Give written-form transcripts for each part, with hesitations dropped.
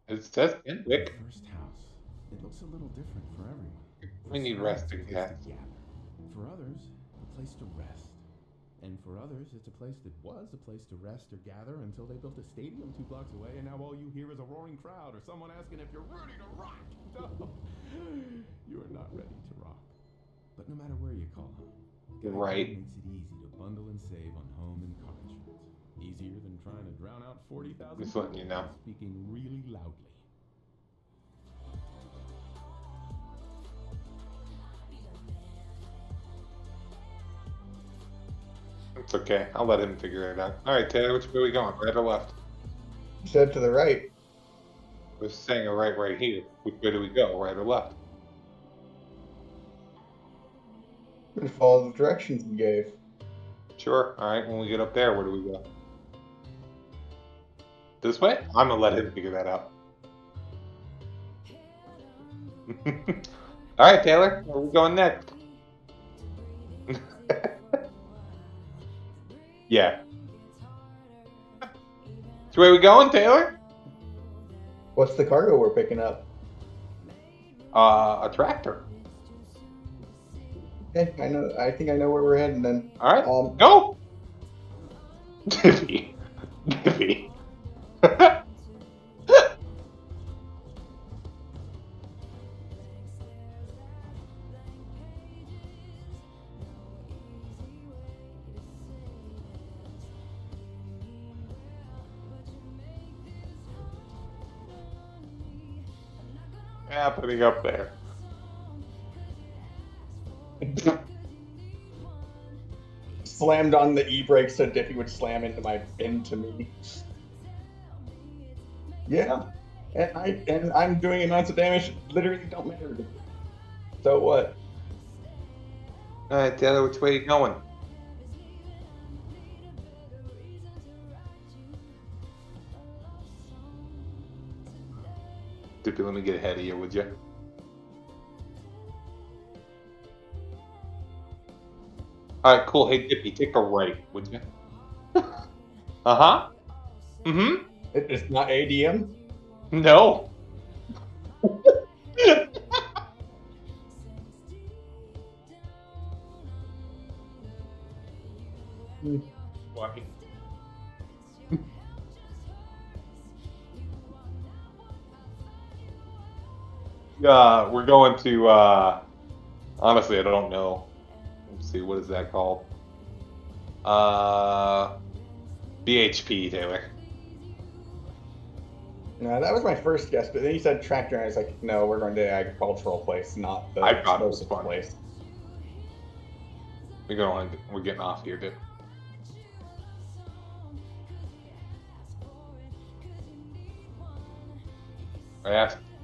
It says Kennewick. First house. It looks a little different for everyone. We need For some, resting it's a place cats. to gather. For others, a place to rest. And for others, it's a place that was a place to rest or gather until they built a stadium 2 blocks away, and now all you hear is a roaring crowd or someone asking if you're ready to rock. No, you are not ready to rock. But no matter where you call home, Right. makes it easy to bundle and save on home and car insurance. Easier than trying to drown out 40,000 Just letting you know. speaking really loudly. It's okay. I'll let him figure it out. All right, Taylor, which way are we going? Right or left? You said to the right. I was saying a right here. Which way do we go? Right or left? I'm gonna follow the directions you gave. Sure. All right. When we get up there, where do we go? This way? I'm gonna let him figure that out. All right, Taylor. Where are we going next? Yeah. Which way are we going, Taylor? What's the cargo we're picking up? A tractor. Okay, I know. I think I know where we're heading then. All right. Go. Dippy. Dippy. Happening up there. Slammed on the e-brake so Dippy would slam into me. Yeah, and I'm doing amounts of damage that literally don't matter to me. So what? All right, Taylor, which way are you going? Dippy, let me get ahead of you, would you? All right, cool. Hey, Dippy, take a right, would you? Uh-huh. Mm-hmm. It's not ADM? No. Why? We're going to, honestly, I don't know. Let's see, what is that called? BHP, Taylor. No, that was my first guess, but then you said tractor, and I was like, no, we're going to the agricultural place, not the I thought it was explosive fun. place. We're getting off here, Dip.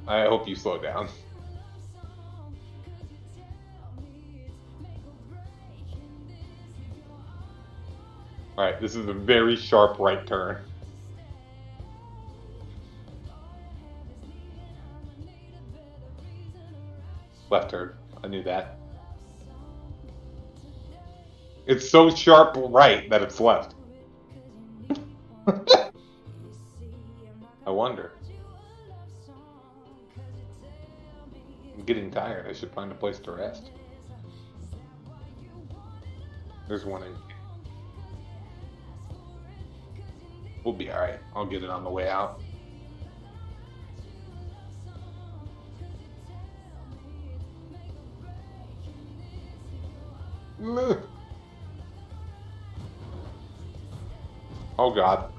I hope you slow down. All right, this is a very sharp right turn. Left turn. I knew that. It's so sharp right that it's left. I wonder. I'm getting tired. I should find a place to rest. There's one in. We'll be alright. I'll get it on the way out. Oh God.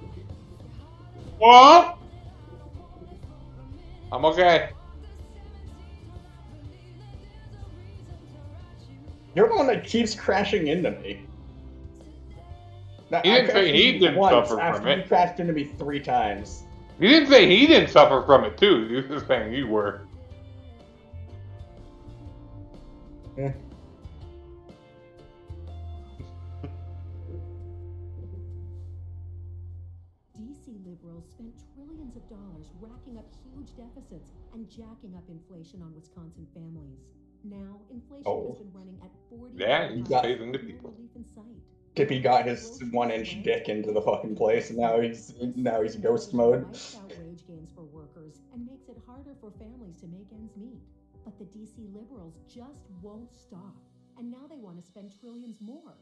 What? I'm okay. You're the one that keeps crashing into me. Now, He didn't say he didn't suffer from it. You crashed into me 3 times. He didn't say he didn't suffer from it too. He was just saying you were. Yeah. DC liberals spent trillions of dollars racking up huge deficits and jacking up inflation on Wisconsin families. Now, inflation has been running at 40%. Yeah, he's phasing the people. Relief in sight. Dippy got his 1-inch dick into the fucking place, and now he's ghost mode. Wage gains for workers and for families to make ends meet. But the DC liberals just won't stop. And now they want to spend trillions more.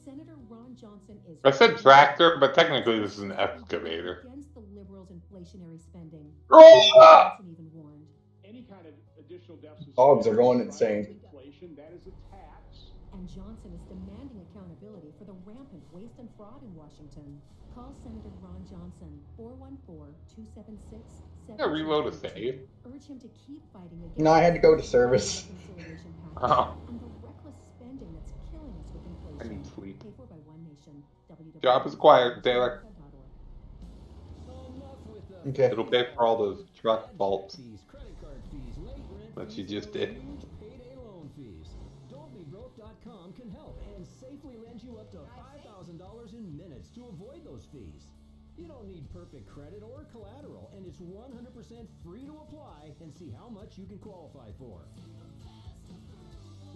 Senator Ron Johnson is... I said tractor, but technically this is an excavator. ...against the liberals' inflationary spending. Ah! Johnson even warned. Any kind of additional deficit... Dogs are going insane. Inflation, that is a tax. And Johnson is demanding accountability for the rampant waste and fraud in Washington. Call Senator Ron Johnson, 414-276-7222. Yeah, reload a save. Urge him to keep fighting against... No, I had to go to service. Oh. And the reckless spending that's killing us with inflation. I need sleep. Paid for by One Nation. Job is acquired, Taylor. Okay. It'll pay for all those truck faults that you just did. Don'tBeBroke.com can help and safely lend you up to $5,000 in minutes to avoid those fees. You don't need perfect credit or collateral, and it's 100% free to apply and see how much you can qualify for.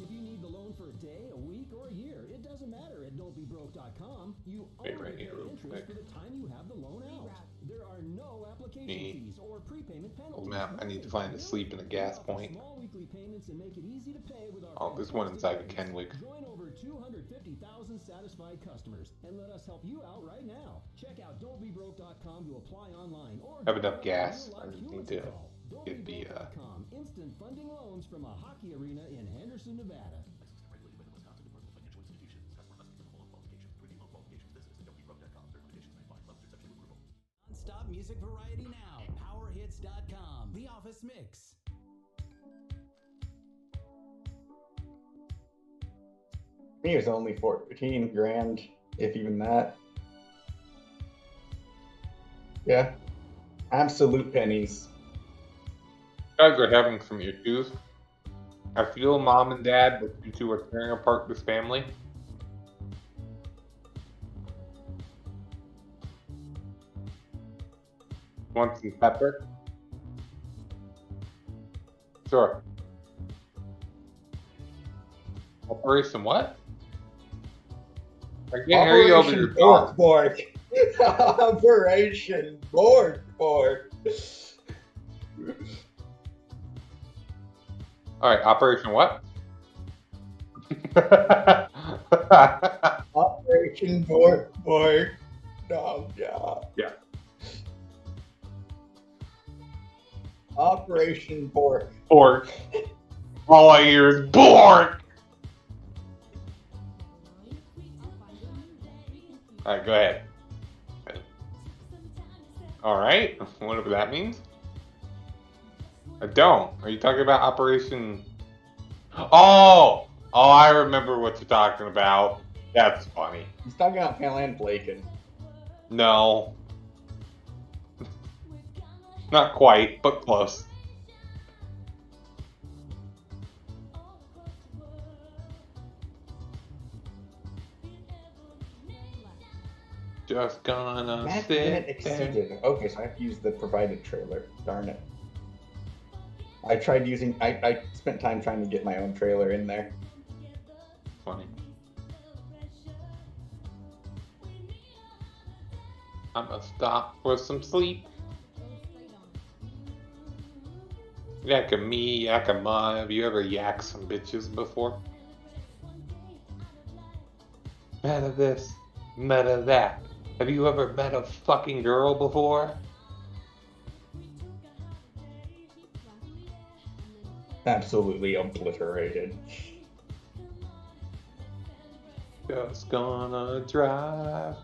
If you need the loan for a day, a week, or a year, it doesn't matter at Don'tBeBroke.com. You only pay interest for the time you have the loan out. There are no application fees or prepayment penalties. Oh map, I need to find a sleep in a gas point. Small weekly payments and make it easy to pay with our Oh, there's one inside of Kennewick. Join over 250,000 satisfied customers and let us help you out right now. Check out don'tbebroke.com to apply online or Have enough gas. I just need to get the instant funding loans from a hockey arena in Henderson, Nevada. Non-stop music variety now. Powerhits.com. The Office Mix. I think it was only 14 grand, if even that. Yeah. Absolute pennies. You guys are having some issues. I feel mom and dad, that you two are tearing apart this family. Want some pepper? Sure. Operation what? I can't hear you over your phone. Borg. Operation Borg. Alright, Operation what? Operation Borg. No, yeah. Yeah. Operation Borg. Borg. All I hear is Borg! Alright, go ahead. Alright, whatever that means. I don't. Are you talking about Operation... Oh! Oh, I remember what you're talking about. That's funny. He's talking about Pan Blaken. No. Not quite, but close. Just gonna That sit minute exceeded. Okay, so I have to use the provided trailer. Darn it. I tried using... I spent time trying to get my own trailer in there. Funny. I'm gonna stop for some sleep. Yakka-me, yakka-ma. Have you ever yacked some bitches before? Meta this, meta that. Have you ever met a fucking girl before? Absolutely obliterated. Just gonna drive.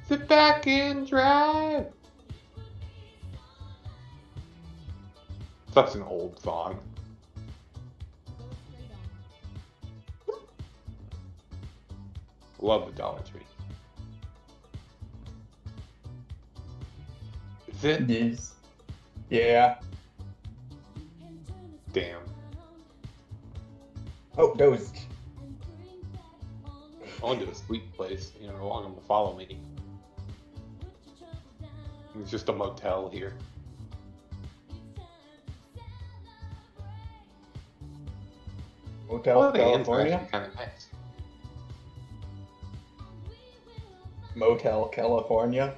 Sit back and drive. Such an old song. Love the Dollar Tree. Is it? Yes. Yeah. Damn. Oh, dozed. I went to a sweet place. You're welcome to follow me. It's just a motel here. Motel California? Kind of nice. Motel California?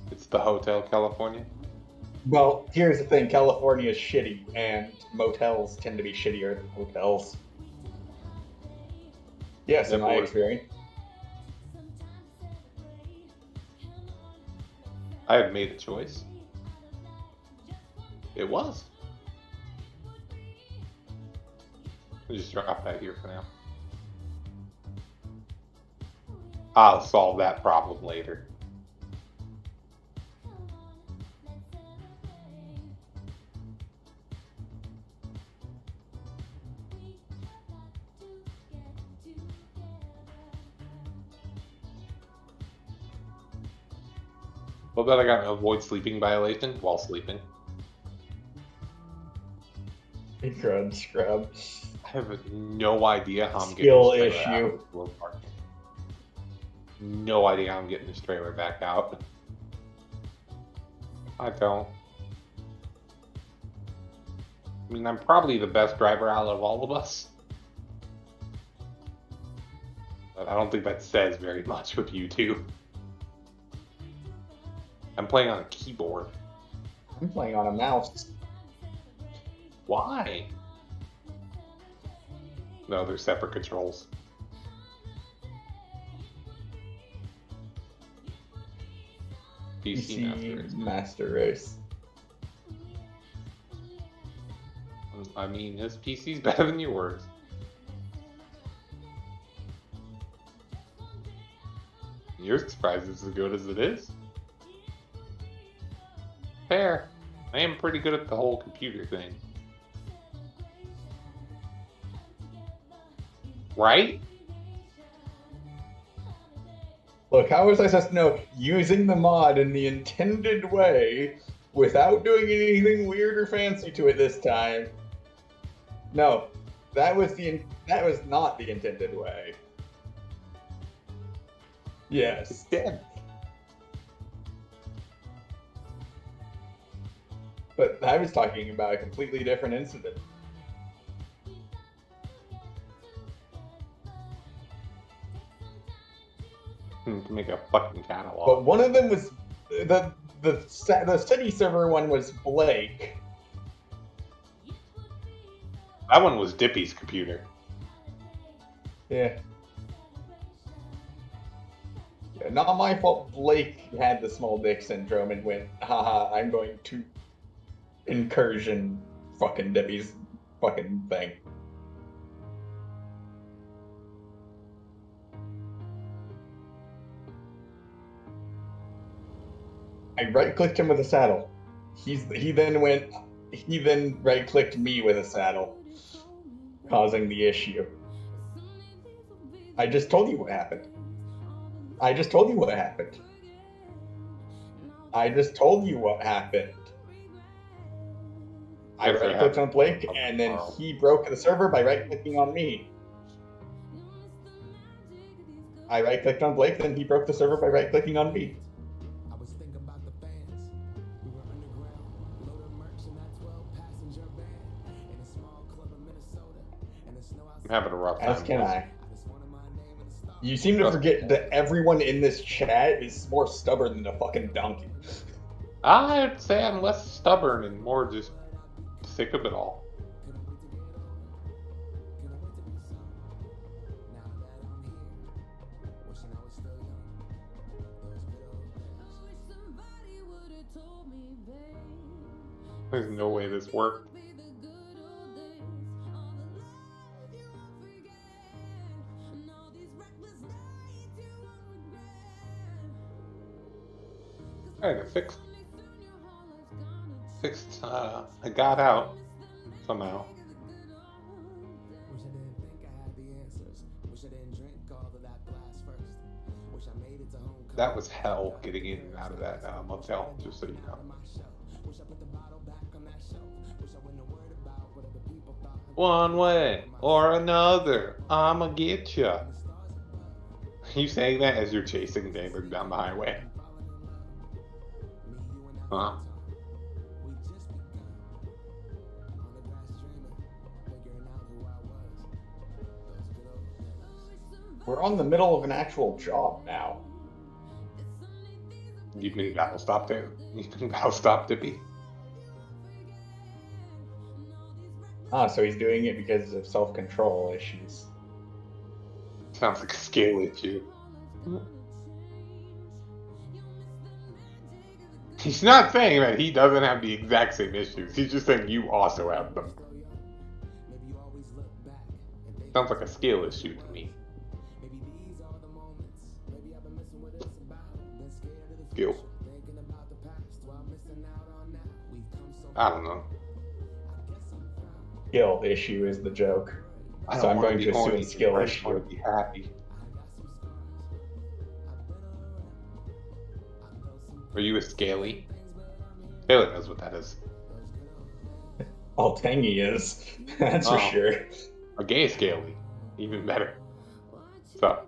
It's the Hotel California. Well, here's the thing: California is shitty, and motels tend to be shittier than hotels. Yes, in my experience. I have made a choice. It was. I'll just drop that here for now. I'll solve that problem later. What about I got avoid sleeping violation while sleeping? Grub scrub. I have no idea how I'm Skill getting this trailer issue. out. No idea how I'm getting this trailer back out. I don't. I mean, I'm probably the best driver out of all of us. But I don't think that says very much with you two. I'm playing on a keyboard. I'm playing on a mouse. Why? No, they're separate controls. PC Master Race. I mean, his PC's better than yours. Your surprise is as good as it is. Fair. I am pretty good at the whole computer thing. Right? Look, how was I supposed to know using the mod in the intended way without doing anything weird or fancy to it this time? No, that was not the intended way. Yes. It's dead. But I was talking about a completely different incident. To make a fucking catalog. But one of them was the study server one was Blake. That one was Dippy's computer. Yeah. Not my fault. Blake had the small dick syndrome and went, haha, I'm going to incursion fucking Dippy's fucking thing. I right-clicked him with a saddle. He then right-clicked me with a saddle, causing the issue. I just told you what happened. I just told you what happened. I right-clicked on Blake, and then he broke the server by right-clicking on me. I right-clicked on Blake, then he broke the server by right-clicking on me. I'm having a rough time. As can I. You seem to forget that everyone in this chat is more stubborn than a fucking donkey. I'd say I'm less stubborn and more just sick of it all. There's no way this worked. I got fixed. I got out somehow. That was hell getting in and out of that motel, just so you know. One way or another, I'ma get ya. You saying that as you're chasing David down the highway? Huh? We're on the middle of an actual job now. You mean battle stop there? You mean battle stop Dippy? Ah, so he's doing it because of self-control issues. Sounds like a skill issue. He's not saying that he doesn't have the exact same issues. He's just saying you also have them. Sounds like a skill issue to me. Skill. I don't know. Skill issue is the joke. I So don't I'm wanna going be to assume horny. skill I just issue. want to be happy. Are you a scaly? Taylor knows what that is. All tangy is. That's for Oh. sure. A gay scaly. Even better. So.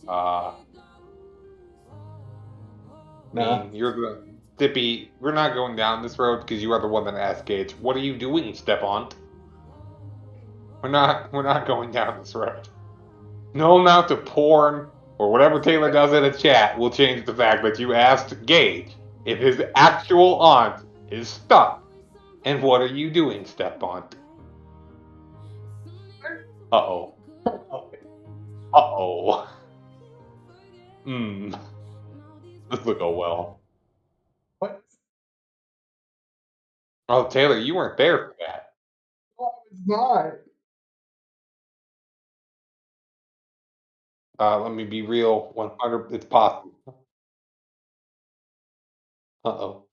Nah. You're the Dippy. We're not going down this road because you are the one that asked Gage, "What are you doing, Stepan?" We're not going down this road. No amount of porn or whatever Taylor does in a chat will change the fact that you asked Gage if his actual aunt is stuck. And what are you doing, Stepan? Uh-oh. Uh-oh. This will go well. What? Oh, Taylor, you weren't there for that. No, it's not. Let me be real. 100. It's possible. Uh-oh.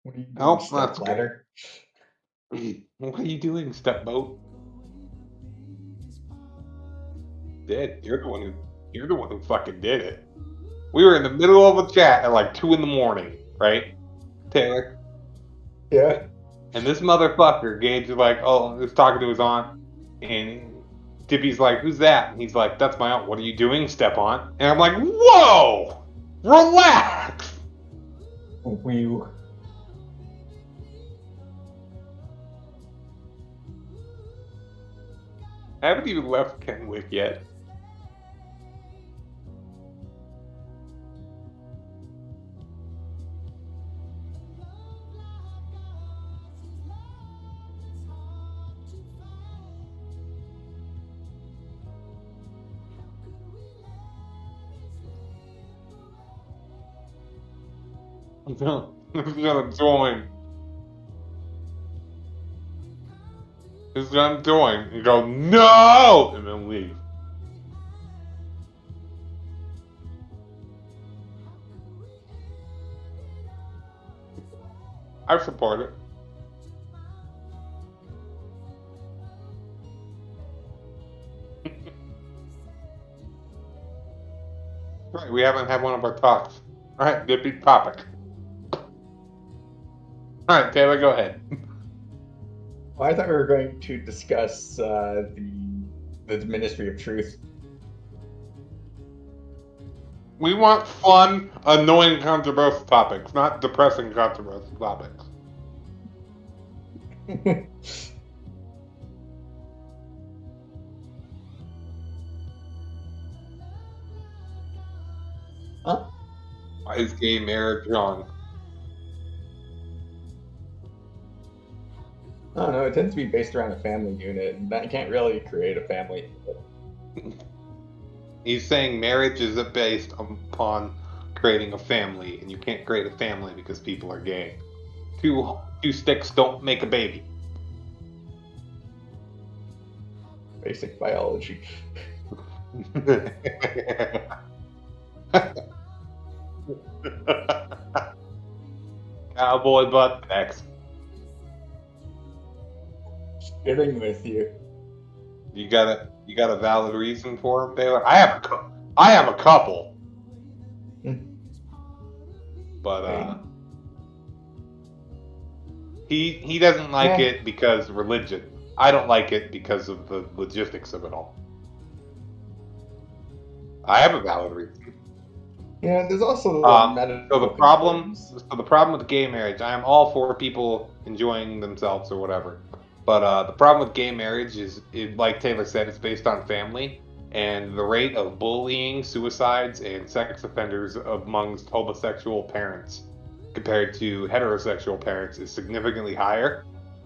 What are you doing, Nope, step that's ladder? What are you doing, Stepboat? Did you're the one who fucking did it. We were in the middle of a chat at like 2 in the morning, right, Taylor? Yeah. And this motherfucker, Gage, is like, oh, he's talking to his aunt, and Dippy's like, who's that? And he's like, that's my aunt. What are you doing, Stepan? And I'm like, whoa, relax. Whew. I haven't even left Kennewick yet. I'm gonna join. Just gonna join and go, no! And then leave. I support it. Right, we haven't had one of our talks. Alright, Dippy topic. Alright, Taylor, go ahead. Well, I thought we were going to discuss the Ministry of Truth. We want fun, annoying, controversial topics, not depressing, controversial topics. Huh? Why is gay marriage wrong? I don't know. It tends to be based around a family unit, and that can't really create a family. He's saying marriage is based upon creating a family, and you can't create a family because people are gay. Two sticks don't make a baby. Basic biology. Cowboy butt next. Kidding with you. You got a valid reason for him, Taylor? I have a couple. But he doesn't like it because religion. I don't like it because of the logistics of it all. I have a valid reason. Yeah, there's also So the problem with gay marriage, I am all for people enjoying themselves or whatever. But the problem with gay marriage is, like Taylor said, it's based on family. and the rate of bullying, suicides, and sex offenders amongst homosexual parents compared to heterosexual parents is significantly higher.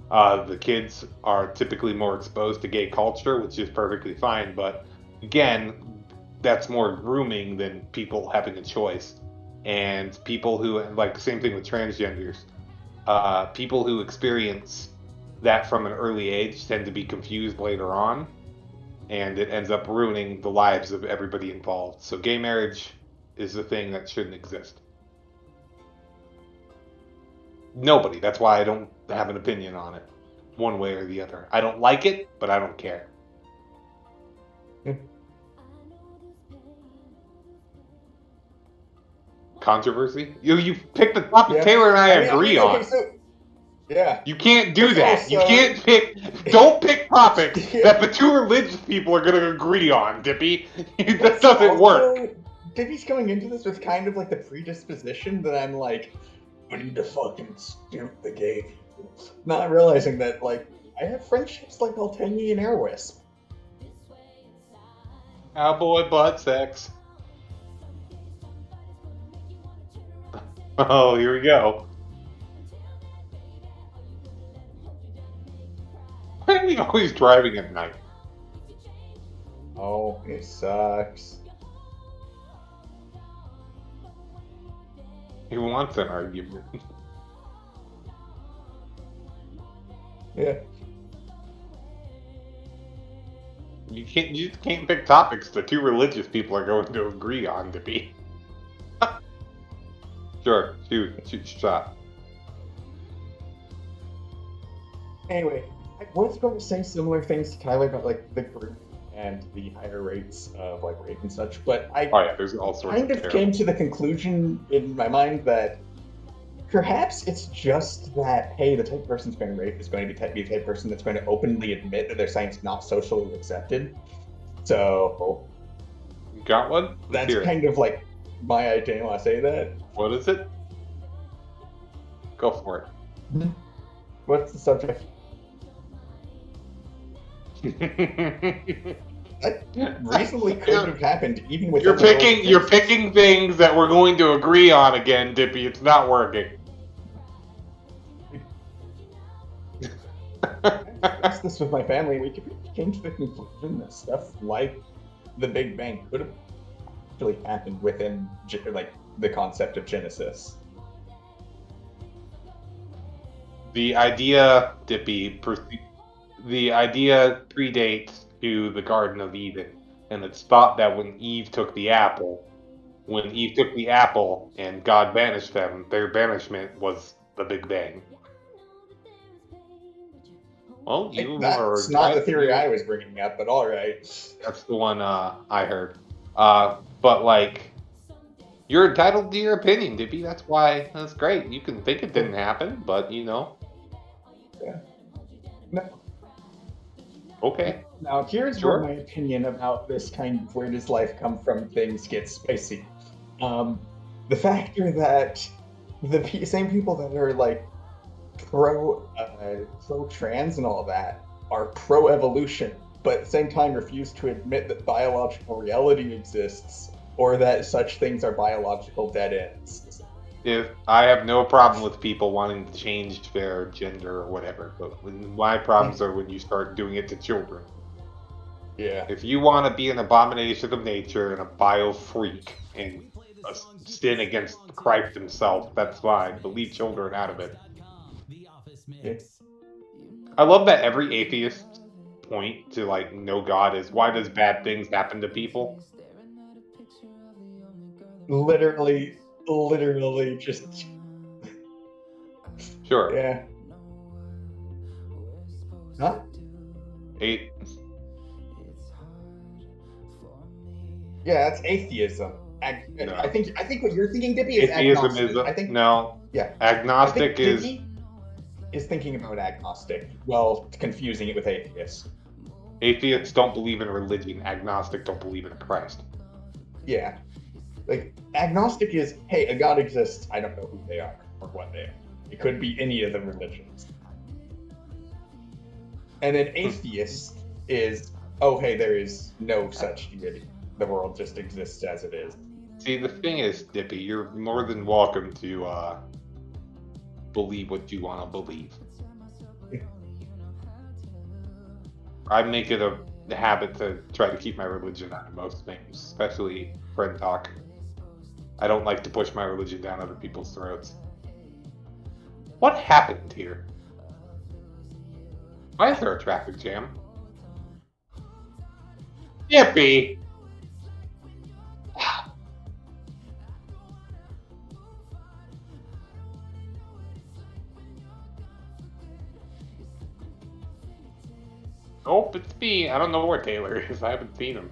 The kids are typically more exposed to gay culture, which is perfectly fine, but again, that's more grooming than people having a choice. And people who, like the same thing with transgenders, people who experience that from an early age tend to be confused later on, and it ends up ruining the lives of everybody involved. So gay marriage is a thing that shouldn't exist. Nobody. That's why I don't have an opinion on it, one way or the other. I don't like it, but I don't care. Controversy? You picked the topic. Yeah. Taylor and I agree on. Okay, so, yeah. You can't do that. Also, you can't pick. Don't pick topics that the two religious people are going to agree on, Dippy. That doesn't work. Dippy's going into this with kind of like the predisposition that I'm like, we need to fucking stoop the gay people. Not realizing that, like, I have friendships like Altani and Airwisp. Cowboy butt sex. Oh, here we go. Why are we always driving at night? Oh, it sucks. He wants an argument. Yeah. You just can't pick topics the two religious people are going to agree on, to be. Sure, shoot shot. Anyway, I was going to say similar things to Tyler about like the group and the higher rates of like rape and such, but I There's all sorts kind of came to the conclusion in my mind that perhaps it's just that, hey, the type of person that's going to rape is going to be the type of person that's going to openly admit that their science is not socially accepted. So You got one? that's kind of like my idea when I say that. What is it? Go for it. What's the subject? That reasonably could have happened even with You're picking things that we're going to agree on again, Dippy. It's not working. I discussed this with my family. We came to the conclusion that stuff like the Big Bang could have actually happened within like the concept of Genesis. The idea, Dippy, the idea predates to the Garden of Eden, and it's thought that when Eve took the apple and God banished them, their banishment was the Big Bang. Well, that's not the theory I was bringing up, but all right. That's the one I heard. But like, you're entitled to your opinion, Dippy. That's great. You can think it didn't happen, but you know. Yeah. No. Okay. Now, here's where my opinion about this kind of where does life come from things gets spicy. The factor that the same people that are like pro-trans and all that are pro-evolution, but at the same time refuse to admit that biological reality exists or that such things are biological dead ends. If I have no problem with people wanting to change their gender or whatever, but my problems are when you start doing it to children. Yeah. If you want to be an abomination of nature and a bio freak and a sin against Christ himself, that's fine, but leave children out of it. Yeah. I love that every atheist point to like no God is why does bad things happen to people? Literally just Sure. Yeah. Huh? 8. Yeah, that's atheism. No. I think what you're thinking, Dippy, is atheism agnostic. I think no. Yeah. Agnostic is Dippy is thinking about agnostic. Well, confusing it with atheist. Atheists don't believe in religion. Agnostic don't believe in Christ. Yeah. Like, agnostic is, hey, a god exists, I don't know who they are or what they are. It could be any of the religions. And an atheist is, oh, hey, there is no such deity. The world just exists as it is. See, the thing is, Dippy, you're more than welcome to believe what you want to believe. I make it a habit to try to keep my religion out of most things, especially friend talk. I don't like to push my religion down other people's throats. What happened here? Why is there a traffic jam? Yippee! Nope, it's me. I don't know where Taylor is. I haven't seen him.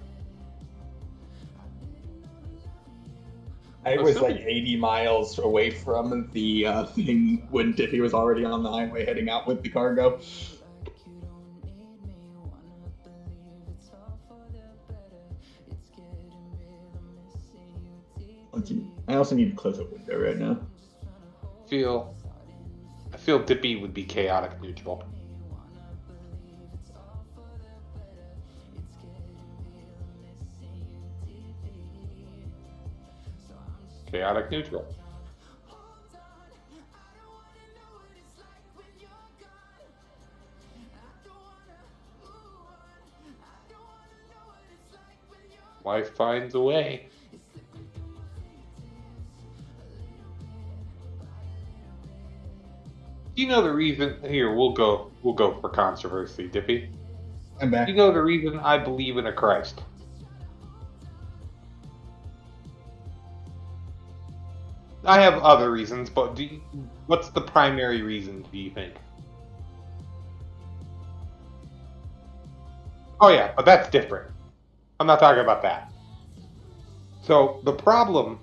I was like 80 miles away from the thing when Dippy was already on the highway heading out with the cargo. I also need to close a window right now. I feel Dippy would be chaotic neutral. Chaotic neutral. Life finds a way. You know the reason here, we'll go for controversy, Dippy. I'm back. You know the reason I believe in a Christ. I have other reasons, but what's the primary reason, do you think? Oh yeah, but that's different. I'm not talking about that. So the problem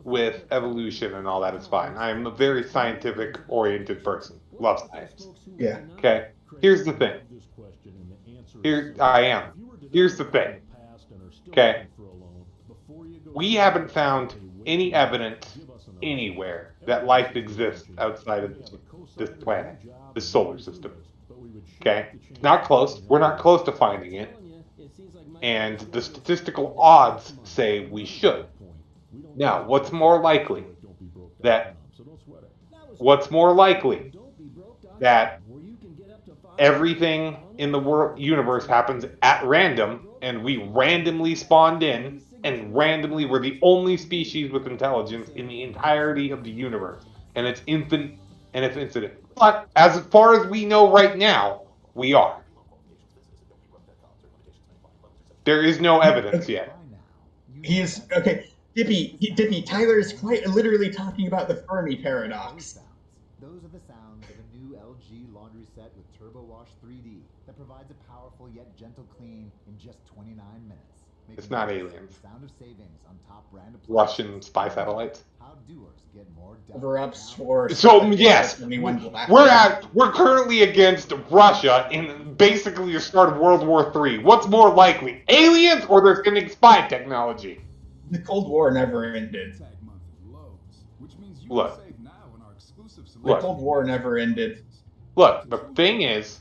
with evolution and all that is fine. I'm a very scientific-oriented person. Love science. Yeah. Okay? Here's the thing. Here I am. Here's the thing. Okay? We haven't found any evidence anywhere that life exists outside of this planet, this solar system. Okay? Not close. We're not close to finding it. And the statistical odds say we should. Now, what's more likely? That everything in the universe happens at random, and we randomly spawned in, and randomly we're the only species with intelligence in the entirety of the universe, and it's infinite. But as far as we know right now, we are. There is no evidence yet. He's okay. Dippy, Tyler is quite literally talking about the Fermi paradox. Those are the sounds of a new LG laundry set with Turbo Wash 3D that provides a powerful yet gentle clean in just 29 minutes. It's not aliens. Sound of savings on top brand Russian spy satellites. How doers get more Cover-ups for So yes, we're currently against Russia in basically the start of World War III. What's more likely, aliens or their sending spy technology? The Cold War never ended. Look. The Cold War never ended. Look, the thing is,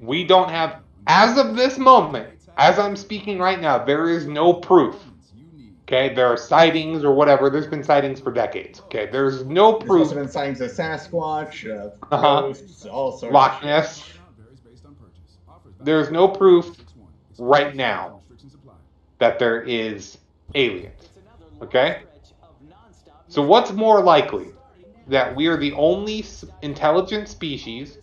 we don't have, as of this moment, as I'm speaking right now, there is no proof. Okay, there are sightings or whatever. There's been sightings for decades. Okay, there's no proof. There's also been sightings of Sasquatch, ghosts, all sorts. Loch Ness. There's no proof right now that there is aliens. Okay? So what's more likely? That we are the only intelligent species.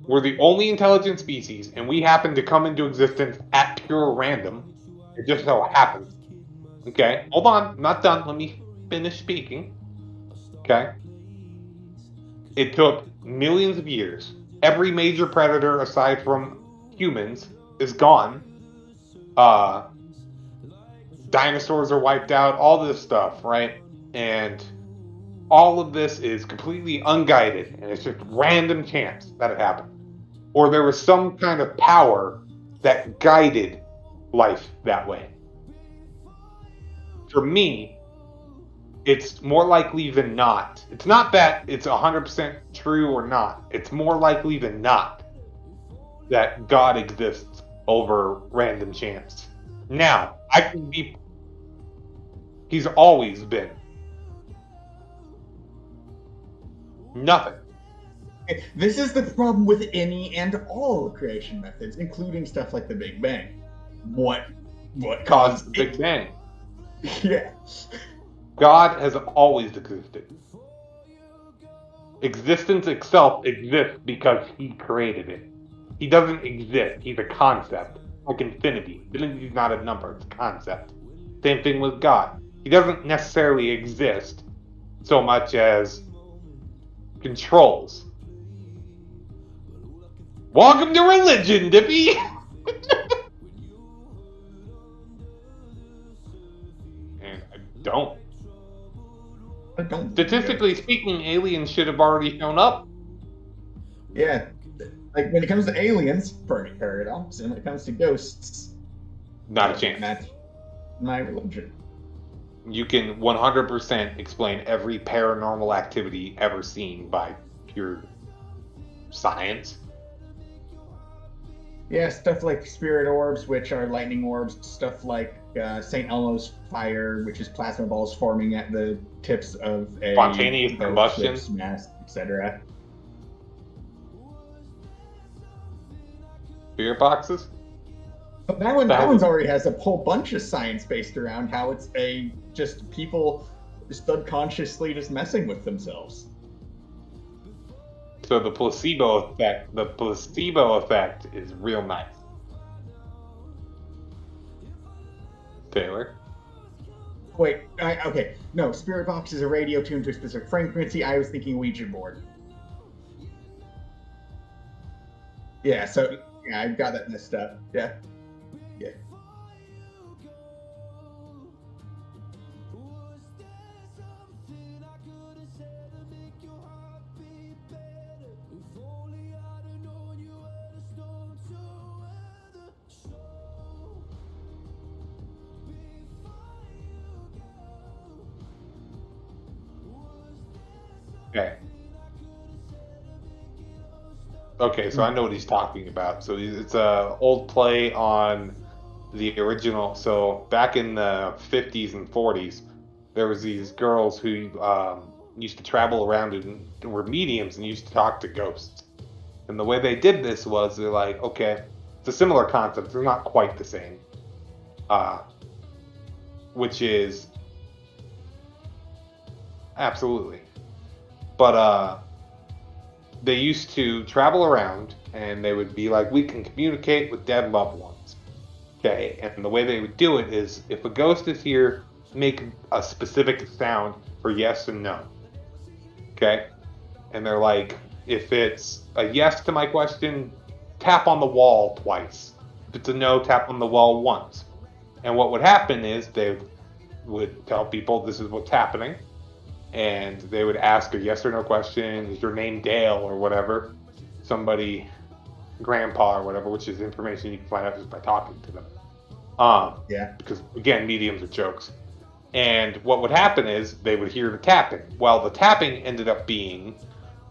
We're the only intelligent species, and we happen to come into existence at pure random. It just so happens. Okay? Hold on. I'm not done. Let me finish speaking. Okay? It took millions of years. Every major predator, aside from humans, is gone. Dinosaurs are wiped out, all this stuff, right? And all of this is completely unguided, and it's just random chance that it happened. Or there was some kind of power that guided life that way. For me, it's more likely than not. It's not that it's 100% true or not. It's more likely than not that God exists over random chance. Now, I can be. He's always been. Nothing. This is the problem with any and all creation methods, including stuff like the Big Bang. What Caused the Big Bang. Yeah. God has always existed. Existence itself exists because he created it. He doesn't exist. He's a concept. Like infinity. Infinity is not a number, it's a concept. Same thing with God. He doesn't necessarily exist so much as controls. Welcome to religion, Dippy! And I don't. Statistically speaking, aliens should have already shown up. Yeah. Like when it comes to aliens, burning paradox, and when it comes to ghosts, Not a chance. That's my religion. You can 100% explain every paranormal activity ever seen by pure science. Yeah, stuff like spirit orbs, which are lightning orbs, stuff like St. Elmo's fire, which is plasma balls forming at the tips of a Spontaneous combustion, mass, etc. Spirit boxes. But that one's already has a whole bunch of science based around how it's just people subconsciously just messing with themselves. So the placebo effect is real nice. Taylor? Wait, okay. No, spirit box is a radio tuned to a specific frequency. I was thinking Ouija board. Yeah, so yeah, I got that messed up. Yeah. Yeah. Okay. Okay, so I know what he's talking about. So it's a old play on the original. So back in the 50s and 40s, there was these girls who used to travel around and were mediums and used to talk to ghosts. And the way they did this was they're like, okay, it's a similar concept. They're not quite the same. Which is absolutely. But they used to travel around and they would be like, we can communicate with dead loved ones. Okay, and the way they would do it is if a ghost is here, make a specific sound for yes and no. Okay? And they're like, if it's a yes to my question, tap on the wall twice. If it's a no, tap on the wall once. And what would happen is they would tell people this is what's happening. And they would ask a yes or no question. Is your name Dale or whatever? Somebody, grandpa or whatever, which is information you can find out just by talking to them. Yeah. Because, again, mediums are jokes. And what would happen is they would hear the tapping. Well, the tapping ended up being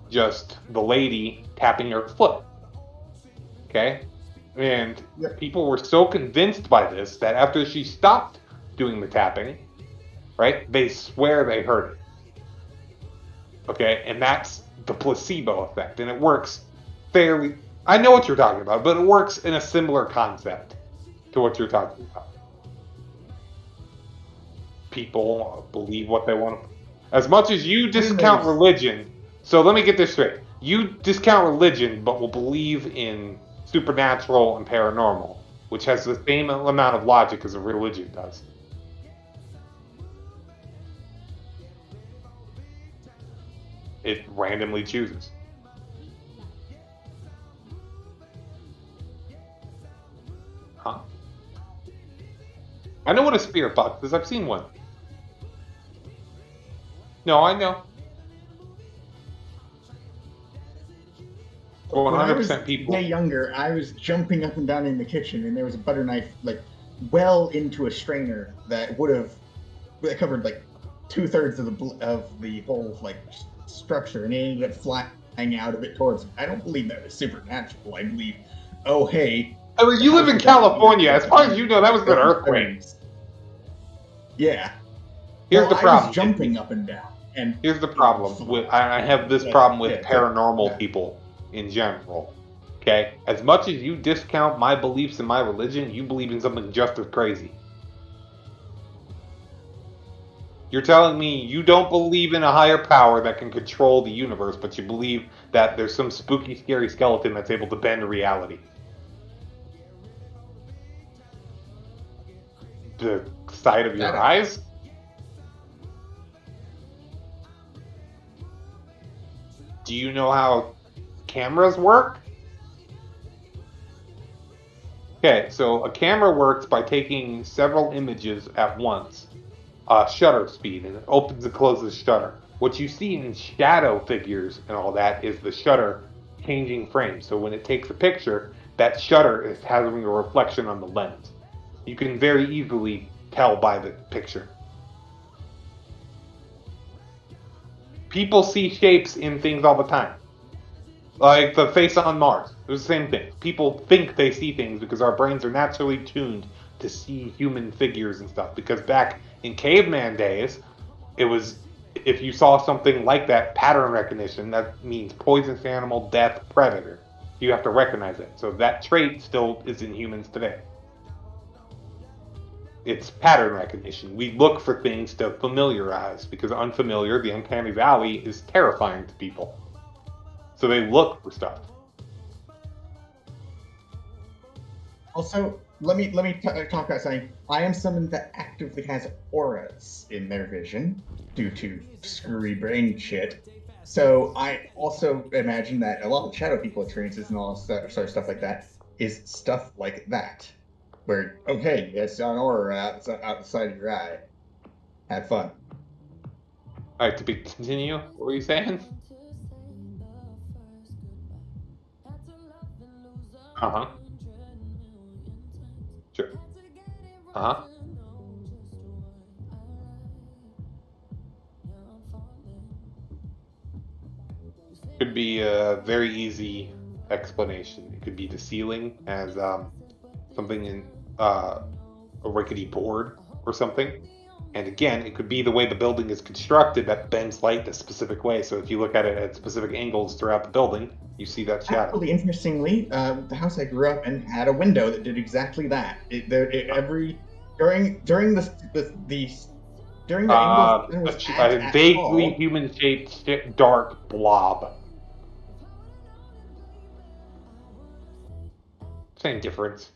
just the lady tapping her foot. Okay? And people were so convinced by this that after she stopped doing the tapping, right, they swear they heard it. Okay, and that's the placebo effect, and it works fairly. I know what you're talking about, but it works in a similar concept to what you're talking about. People believe what they want. As much as you discount religion, so let me get this straight. You discount religion, but will believe in supernatural and paranormal, which has the same amount of logic as a religion does. It randomly chooses. Huh? I know what a spirit box is. I've seen one. No, I know. 100% people. Way younger, I was jumping up and down in the kitchen, and there was a butter knife, like, well into a strainer that covered like 2/3 of the whole like structure, and it ended up flying out of it towards him. I don't believe that was supernatural. I believe, oh hey. I mean, you live in California. As far as you know, that was an earthquake. Yeah. Here's the problem. I was jumping up and down. And here's the problem. I have this problem with paranormal people in general. Okay? As much as you discount my beliefs in my religion, you believe in something just as crazy. You're telling me you don't believe in a higher power that can control the universe, but you believe that there's some spooky, scary skeleton that's able to bend reality. The sight of your eyes? Do you know how cameras work? Okay, so a camera works by taking several images at once. Shutter speed, and it opens and closes shutter. What you see in shadow figures and all that is the shutter changing frames. So when it takes a picture, that shutter is having a reflection on the lens. You can very easily tell by the picture. People see shapes in things all the time. Like the face on Mars. It was the same thing. People think they see things because our brains are naturally tuned to see human figures and stuff. Because back in caveman days, it was, if you saw something like that, pattern recognition, that means poisonous animal, death, predator. You have to recognize it. So that trait still is in humans today. It's pattern recognition. We look for things to familiarize, because unfamiliar, the uncanny valley, is terrifying to people. So they look for stuff. Also, let me talk about something. I am someone that actively has auras in their vision due to screwy brain shit. So I also imagine that a lot of shadow people experiences and all sort of stuff like that is stuff like that. Where, okay, it's an aura outside of your eye. Have fun. Alright, to continue, what were you saying? Uh-huh. Sure. Uh-huh. Could be a very easy explanation. It could be the ceiling as something in a rickety board or something. And again, it could be the way the building is constructed that bends light a specific way. So if you look at it at specific angles throughout the building, you see that shadow. Actually, interestingly, the house I grew up in had a window that did exactly that. During the angles, a vaguely human-shaped dark blob. Same difference.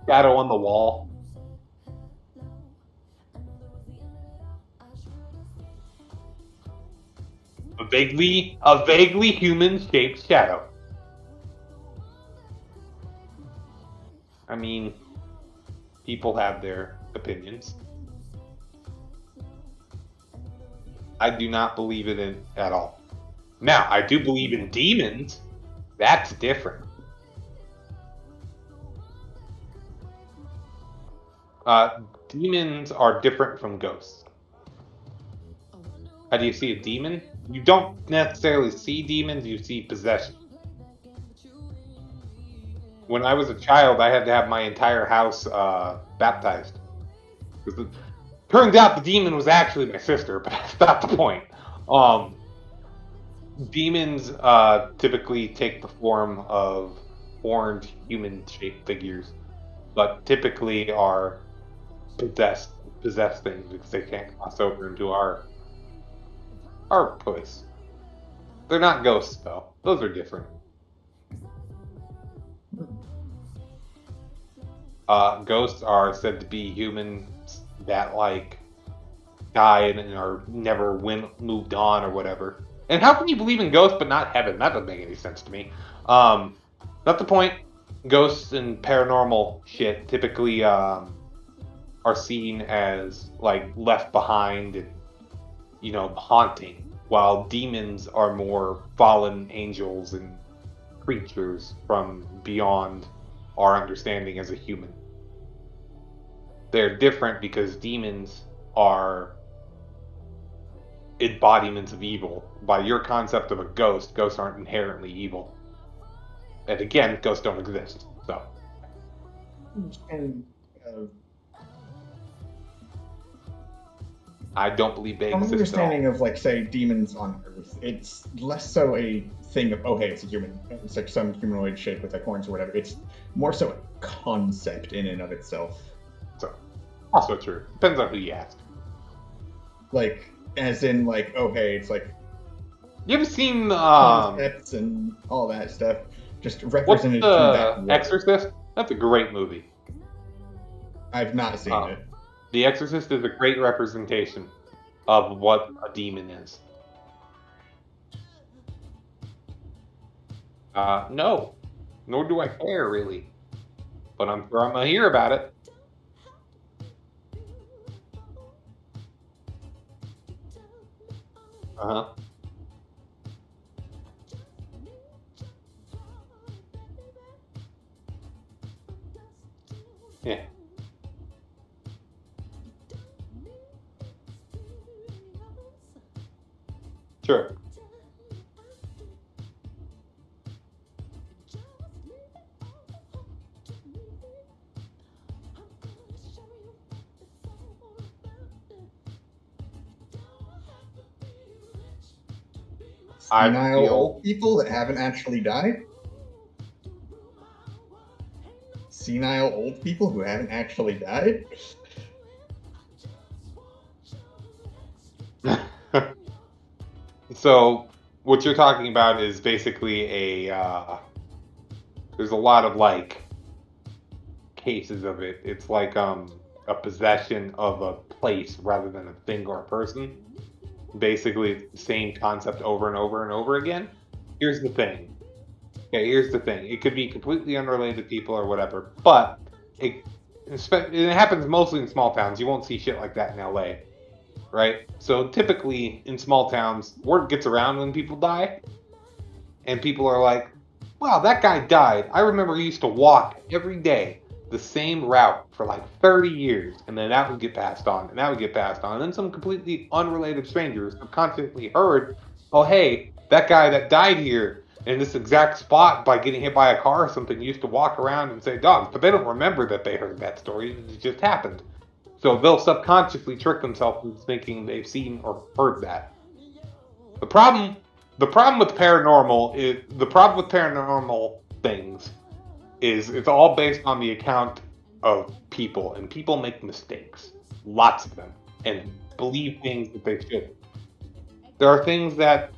Shadow on the wall. A vaguely human-shaped shadow. I mean, people have their opinions. I do not believe in it at all. Now, I do believe in demons. That's different. Demons are different from ghosts. How do you see a demon? You don't necessarily see demons, you see possession. When I was a child, I had to have my entire house baptized. Turns out the demon was actually my sister, but that's not the point. Demons typically take the form of horned human-shaped figures, but typically are possessed things because they can't cross over into our place. They're not ghosts, though. Those are different. Ghosts are said to be humans that died and are never moved on or whatever. And how can you believe in ghosts but not heaven? That doesn't make any sense to me. Not the point. Ghosts and paranormal shit typically are seen as left behind and haunting, while demons are more fallen angels and creatures from beyond our understanding as a human. They're different because demons are embodiments of evil. By your concept of a ghost, ghosts aren't inherently evil. And again, ghosts don't exist. So. And I don't believe they from exist. my understanding of, like, say, demons on Earth, it's less so a thing of, oh, hey, it's a human. It's like some humanoid shape with like horns or whatever. It's more so a concept in and of itself. So, also true. Depends on who you ask. Like, as in, like, oh, hey, it's like You ever seen concepts and all that stuff, just what's represented through The that word. Exorcist? That's a great movie. I've not seen it. The Exorcist is a great representation of what a demon is. No. Nor do I care, really. But I'm sure I'm going to hear about it. Uh-huh. Yeah. Sure. Senile old people that haven't actually died? Senile old people who haven't actually died? So, what you're talking about is basically there's a lot of, like, cases of it. It's like, a possession of a place rather than a thing or a person. Basically, it's the same concept over and over and over again. Here's the thing. Okay, here's the thing. It could be completely unrelated people or whatever, but it happens mostly in small towns. You won't see shit like that in LA, right? So typically in small towns, word gets around when people die, and people are like, wow, that guy died. I remember he used to walk every day the same route for like 30 years, and then that would get passed on, and that would get passed on, and then some completely unrelated strangers have constantly heard, oh, hey, that guy that died here in this exact spot by getting hit by a car or something used to walk around and say dogs, but they don't remember that they heard that story. It just happened. So they'll subconsciously trick themselves into thinking they've seen or heard that. The problem with paranormal things is it's all based on the account of people, and people make mistakes, lots of them, and believe things that they shouldn't. There are things that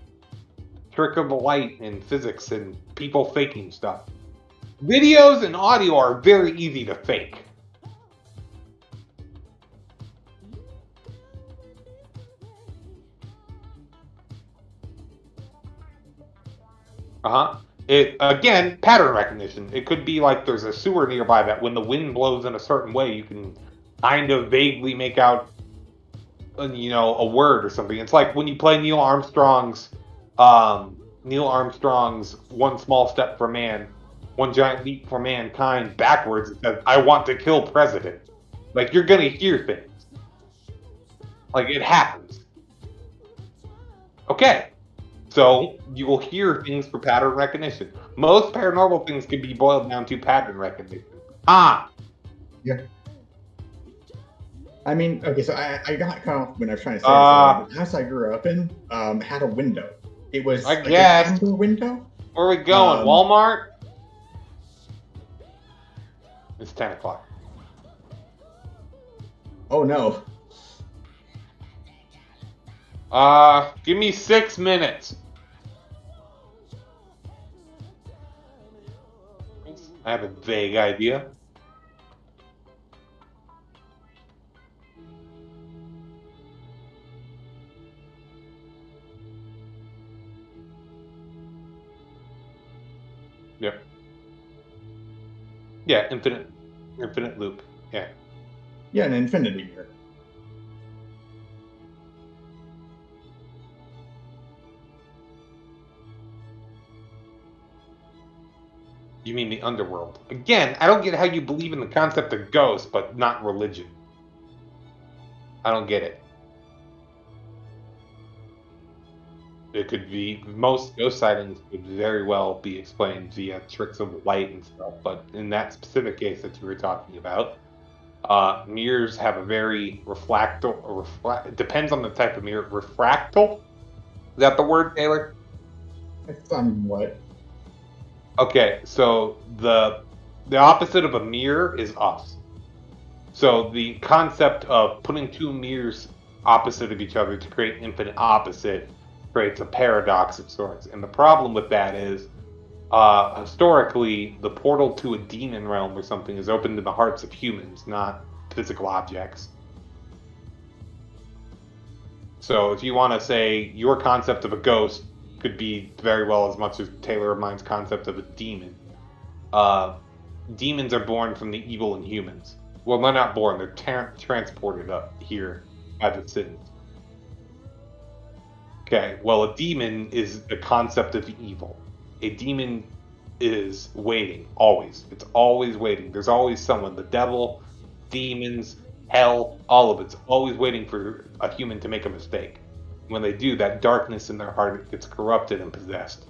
trick of the light in physics and people faking stuff. Videos and audio are very easy to fake. It, again, pattern recognition. It could be like there's a sewer nearby that when the wind blows in a certain way, you can kind of vaguely make out, a word or something. It's like when you play Neil Armstrong's One Small Step for Man, One Giant Leap for Mankind backwards. It says, I want to kill president. Like, you're going to hear things. Like, it happens. Okay. So, you will hear things for pattern recognition. Most paranormal things can be boiled down to pattern recognition. Yeah. I mean, okay, so I got cut off when I was trying to say this. The house I grew up in had a window. It was like an amber window. Where are we going? Walmart? It's 10 o'clock. Oh, no. Give me 6 minutes. I have a vague idea. Yep. Yeah, infinite loop. Yeah. Yeah, an infinity mirror. You mean the underworld? Again, I don't get how you believe in the concept of ghosts, but not religion. I don't get it. It could be, most ghost sightings could very well be explained via tricks of light and stuff, but in that specific case that you were talking about, mirrors have a very it depends on the type of mirror. Refractal? Is that the word, Taylor? It's somewhat. Okay, so the opposite of a mirror is us. So the concept of putting two mirrors opposite of each other to create infinite opposite creates a paradox of sorts. And the problem with that is, historically, the portal to a demon realm or something is open to the hearts of humans, not physical objects. So if you want to say your concept of a ghost could be very well as much as Taylor of mine's concept of a demon. Demons are born from the evil in humans. Well, they're not born, they're transported up here by the sins. Okay, well, a demon is the concept of evil. A demon is waiting, always. It's always waiting. There's always someone, the devil, demons, hell, all of it's always waiting for a human to make a mistake. When they do, that darkness in their heart gets corrupted and possessed.